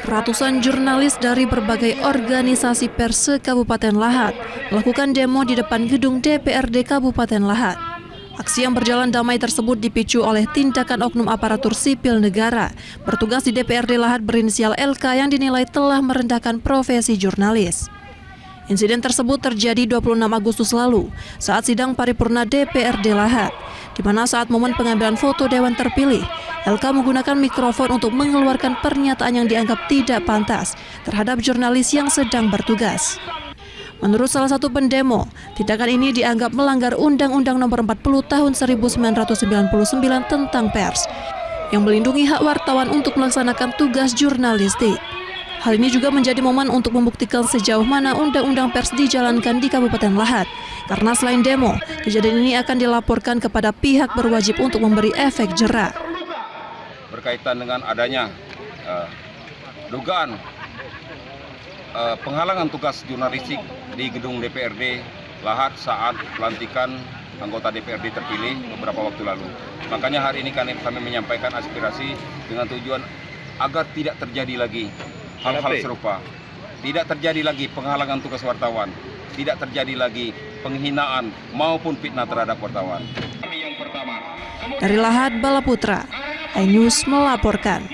Ratusan jurnalis dari berbagai organisasi pers Kabupaten Lahat melakukan demo di depan gedung DPRD Kabupaten Lahat. Aksi yang berjalan damai tersebut dipicu oleh tindakan oknum aparatur sipil negara bertugas di DPRD Lahat berinisial LK yang dinilai telah merendahkan profesi jurnalis. Insiden tersebut terjadi 26 Agustus lalu saat sidang paripurna DPRD Lahat, di mana saat momen pengambilan foto dewan terpilih, LK menggunakan mikrofon untuk mengeluarkan pernyataan yang dianggap tidak pantas terhadap jurnalis yang sedang bertugas. Menurut salah satu pendemo, tindakan ini dianggap melanggar Undang-Undang Nomor 40 Tahun 1999 tentang pers, yang melindungi hak wartawan untuk melaksanakan tugas jurnalistik. Hal ini juga menjadi momen untuk membuktikan sejauh mana undang-undang pers dijalankan di Kabupaten Lahat. Karena selain demo, kejadian ini akan dilaporkan kepada pihak berwajib untuk memberi efek jera. Berkaitan dengan adanya dugaan penghalangan tugas jurnalistik di gedung DPRD Lahat saat pelantikan anggota DPRD terpilih beberapa waktu lalu. Makanya hari ini kami menyampaikan aspirasi dengan tujuan agar tidak terjadi lagi hal-hal serupa. Tidak terjadi lagi penghalangan tugas wartawan, tidak terjadi lagi penghinaan maupun fitnah terhadap wartawan. Dari Lahat, Bala Putra, iNews melaporkan.